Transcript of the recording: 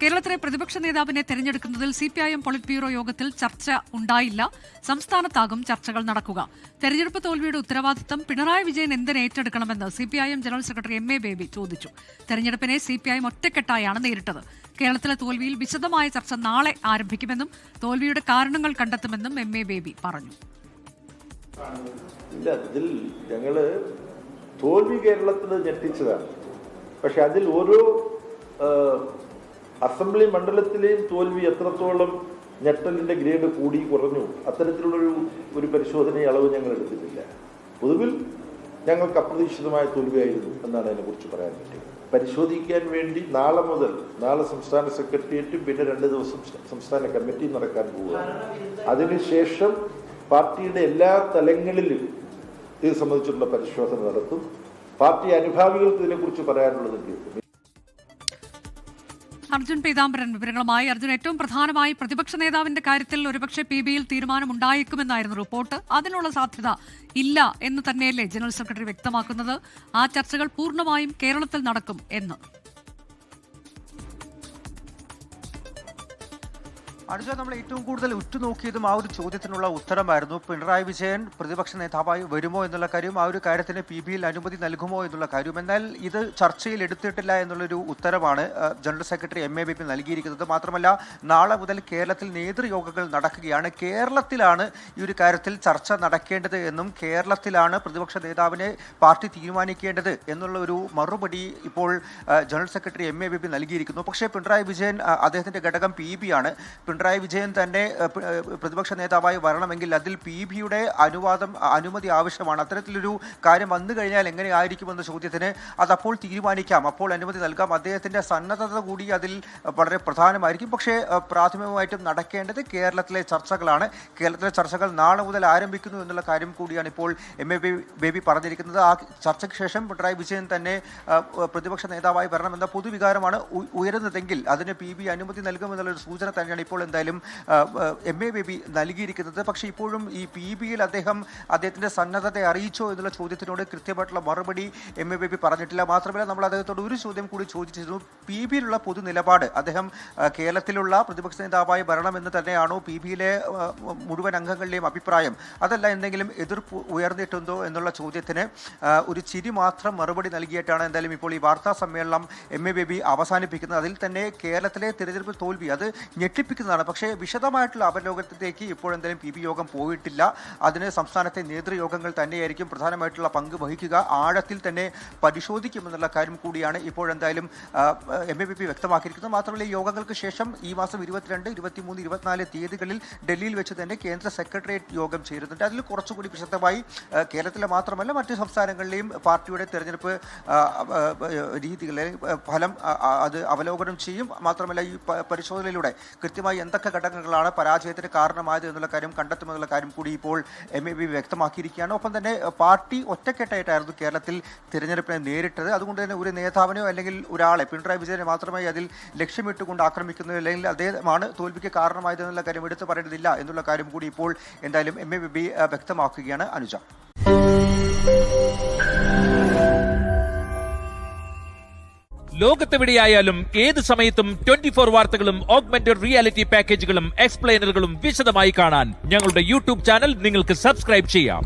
കേരളത്തിലെ പ്രതിപക്ഷ നേതാവിനെ തെരഞ്ഞെടുക്കുന്നതിൽ CPIM പൊളിറ്റ് ബ്യൂറോ യോഗത്തിൽ ചർച്ച ഉണ്ടായില്ല. സംസ്ഥാനത്താകും ചർച്ചകൾ നടക്കുക. തെരഞ്ഞെടുപ്പ് തോൽവിയുടെ ഉത്തരവാദിത്തം പിണറായി വിജയൻ എന്തിന് ഏറ്റെടുക്കണമെന്ന് CPIM general secretary MA baby ചോദിച്ചു. തെരഞ്ഞെടുപ്പിനെ CPIM ഒറ്റക്കെട്ടായാണ് നേരിട്ടത്. കേരളത്തിലെ തോൽവിയിൽ വിശദമായ ചർച്ച നാളെ ആരംഭിക്കുമെന്നും തോൽവിയുടെ കാരണങ്ങൾ കണ്ടെത്തുമെന്നും MA ബേബി പറഞ്ഞു. ഇല്ല, ഇതിൽ ഞങ്ങള് തോൽവി കേരളത്തിൽ ഞെട്ടിച്ചതാണ്. പക്ഷെ അതിൽ ഓരോ അസംബ്ലി മണ്ഡലത്തിലെയും തോൽവി എത്രത്തോളം ഞെട്ടലിന്റെ ഗ്രേഡ് കൂടി കുറഞ്ഞു, അത്തരത്തിലുള്ളൊരു പരിശോധന അളവ് ഞങ്ങൾ എടുത്തിട്ടില്ല. പൊതുവിൽ ഞങ്ങൾക്ക് അപ്രതീക്ഷിതമായ തോൽവിയായിരുന്നു എന്നാണ് അതിനെക്കുറിച്ച് പറയാൻ പറ്റുക. പരിശോധിക്കാൻ വേണ്ടി നാളെ സംസ്ഥാന സെക്രട്ടേറിയറ്റും പിന്നെ 2 ദിവസം സംസ്ഥാന കമ്മിറ്റി നടക്കാൻ പോവുക. അതിനുശേഷം പാർട്ടിയുടെ എല്ലാ തലങ്ങളിലും ഇത് സംബന്ധിച്ചുള്ള പരിശോധന നടത്തും. പാർട്ടി അനുഭാവികൾക്ക് ഇതിനെക്കുറിച്ച് പറയാനുള്ളത്. അർജുൻ പീതാംബരൻ വിവരങ്ങളുമായി. അർജുൻ, ഏറ്റവും പ്രധാനമായി പ്രതിപക്ഷ നേതാവിന്റെ കാര്യത്തിൽ ഒരുപക്ഷെ PBയിൽ തീരുമാനമുണ്ടായേക്കുമെന്നായിരുന്നു റിപ്പോർട്ട്. അതിനുള്ള സാധ്യത ഇല്ല എന്ന് തന്നെയല്ലേ ജനറൽ സെക്രട്ടറി വ്യക്തമാക്കുന്നത്? ആ ചർച്ചകൾ പൂർണ്ണമായും കേരളത്തിൽ നടക്കും എന്ന്. അനുജ, നമ്മൾ ഏറ്റവും കൂടുതൽ ഉറ്റുനോക്കിയതും ആ ഒരു ചോദ്യത്തിനുള്ള ഉത്തരമായിരുന്നു. പിണറായി വിജയൻ പ്രതിപക്ഷ നേതാവായി വരുമോ എന്നുള്ള കാര്യം, ആ ഒരു കാര്യത്തിന് PBയിൽ അനുമതി നൽകുമോ എന്നുള്ള കാര്യം. എന്നാൽ ഇത് ചർച്ചയിൽ എടുത്തിട്ടില്ല എന്നുള്ളൊരു ഉത്തരമാണ് ജനറൽ സെക്രട്ടറി MA ബേബി നൽകിയിരിക്കുന്നത്. മാത്രമല്ല, നാളെ മുതൽ കേരളത്തിൽ നേതൃയോഗങ്ങൾ നടക്കുകയാണ്. കേരളത്തിലാണ് ഈ ഒരു കാര്യത്തിൽ ചർച്ച നടക്കേണ്ടത് എന്നും കേരളത്തിലാണ് പ്രതിപക്ഷ നേതാവിനെ പാർട്ടി തീരുമാനിക്കേണ്ടത് എന്നുള്ള ഒരു മറുപടി ഇപ്പോൾ ജനറൽ സെക്രട്ടറി MA ബേബി നൽകിയിരിക്കുന്നു. പക്ഷേ പിണറായി വിജയൻ, അദ്ദേഹത്തിന്റെ ഘടകം PB ആണ്. പിണറായി വിജയൻ തന്നെ പ്രതിപക്ഷ നേതാവായി വരണമെങ്കിൽ അതിൽ PBയുടെ അനുമതി ആവശ്യമാണ്. അത്തരത്തിലൊരു കാര്യം വന്നു കഴിഞ്ഞാൽ എങ്ങനെയായിരിക്കുമെന്ന ചോദ്യത്തിന് അതപ്പോൾ തീരുമാനിക്കാം, അപ്പോൾ അനുമതി നൽകാം. അദ്ദേഹത്തിന്റെ സന്നദ്ധത കൂടി അതിൽ വളരെ പ്രധാനമായിരിക്കും. പക്ഷേ പ്രാഥമികമായിട്ടും നടക്കേണ്ടത് കേരളത്തിലെ ചർച്ചകളാണ്. കേരളത്തിലെ ചർച്ചകൾ നാളെ മുതൽ ആരംഭിക്കുന്നു എന്നുള്ള കാര്യം കൂടിയാണ് ഇപ്പോൾ MA ബേബി പറഞ്ഞിരിക്കുന്നത്. ആ ചർച്ചയ്ക്ക് ശേഷം പിണറായി വിജയൻ തന്നെ പ്രതിപക്ഷ നേതാവായി വരണമെന്ന പൊതുവികാരമാണ് ഉയരുന്നതെങ്കിൽ അതിന് PB അനുമതി നൽകുമെന്നുള്ളൊരു സൂചന തന്നെയാണ് ഇപ്പോൾ എന്തായാലും MA ബേബി നൽകിയിരിക്കുന്നത്. പക്ഷേ ഇപ്പോഴും ഈ PBയിൽ അദ്ദേഹത്തിന്റെ സന്നദ്ധത അറിയിച്ചോ എന്നുള്ള ചോദ്യത്തിനോട് കൃത്യമായിട്ടുള്ള മറുപടി MA ബേബി പറഞ്ഞിട്ടില്ല. മാത്രമല്ല, നമ്മൾ അദ്ദേഹത്തോട് ഒരു ചോദ്യം കൂടി ചോദിച്ചിരുന്നു. PBയിലുള്ള പൊതു നിലപാട്, അദ്ദേഹം കേരളത്തിലുള്ള പ്രതിപക്ഷ നേതാവായി വരണമെന്ന് തന്നെയാണോ PBയിലെ മുഴുവൻ അംഗങ്ങളുടെയും അഭിപ്രായം, അതല്ല എന്തെങ്കിലും എതിർപ്പ് ഉയർന്നിട്ടുണ്ടോ എന്നുള്ള ചോദ്യത്തിന് ഒരു ചിരി മാത്രം മറുപടി നൽകിയിട്ടാണ് എന്തായാലും ഇപ്പോൾ ഈ വാർത്താ സമ്മേളനം MA ബേബി അവസാനിപ്പിക്കുന്നത്. അതിൽ തന്നെ കേരളത്തിലെ തിരഞ്ഞെടുപ്പ് തോൽവി അത് ഞെട്ടിപ്പിക്കുന്നതാണ്. പക്ഷേ വിശദമായിട്ടുള്ള അവലോകനത്തിലേക്ക് ഇപ്പോഴെന്തായാലും PB യോഗം പോയിട്ടില്ല. അതിന് സംസ്ഥാനത്തെ നേതൃയോഗങ്ങൾ തന്നെയായിരിക്കും പ്രധാനമായിട്ടുള്ള പങ്ക് വഹിക്കുക. ആഴത്തിൽ തന്നെ പരിശോധിക്കുമെന്നുള്ള കാര്യം കൂടിയാണ് ഇപ്പോഴെന്തായാലും MA ബേബി വ്യക്തമാക്കിയിരിക്കുന്നത്. മാത്രമല്ല, ഈ യോഗങ്ങൾക്ക് ശേഷം ഈ മാസം 22, 23, 24 തീയതികളിൽ ഡൽഹിയിൽ വെച്ച് തന്നെ കേന്ദ്ര സെക്രട്ടേറിയറ്റ് യോഗം ചേരുന്നുണ്ട്. അതിൽ കുറച്ചുകൂടി വിശദമായി കേരളത്തിലെ മാത്രമല്ല മറ്റ് സംസ്ഥാനങ്ങളിലെയും പാർട്ടിയുടെ തെരഞ്ഞെടുപ്പ് രീതികളെ ഫലം അത് അവലോകനം ചെയ്യും. മാത്രമല്ല, ഈ പരിശോധനയിലൂടെ കൃത്യമായി എന്തൊക്കെ ഘടകങ്ങളാണ് പരാജയത്തിന് കാരണമായത് എന്നുള്ള കാര്യം കണ്ടെത്തുമെന്നുള്ള കാര്യം കൂടി ഇപ്പോൾ MA ബേബി വ്യക്തമാക്കിയിരിക്കുകയാണ്. ഒപ്പം തന്നെ പാർട്ടി ഒറ്റക്കെട്ടായിട്ടായിരുന്നു കേരളത്തിൽ തിരഞ്ഞെടുപ്പിനെ നേരിട്ടത്. അതുകൊണ്ട് തന്നെ ഒരു നേതാവിനെയോ അല്ലെങ്കിൽ ഒരാളെ, പിണറായി വിജയനെ മാത്രമായി അതിൽ ലക്ഷ്യമിട്ടുകൊണ്ട് ആക്രമിക്കുന്നത് അല്ലെങ്കിൽ അദ്ദേഹമാണ് തോൽവിക്ക് കാരണമായത് എന്നുള്ള കാര്യം എടുത്തു പറയേണ്ടതില്ല എന്നുള്ള കാര്യം കൂടി ഇപ്പോൾ എന്തായാലും MA ബേബി വ്യക്തമാക്കുകയാണ്. അനുജ, ലോകത്തെവിടെയായാലും ഏത് സമയത്തും 24 വാർത്തകളും ഓഗ്മെന്റഡ് റിയാലിറ്റി പാക്കേജുകളും എക്സ്പ്ലെയിനറുകളും വിശദമായി കാണാൻ ഞങ്ങളുടെ YouTube ചാനൽ നിങ്ങൾക്ക് സബ്സ്ക്രൈബ് ചെയ്യാം.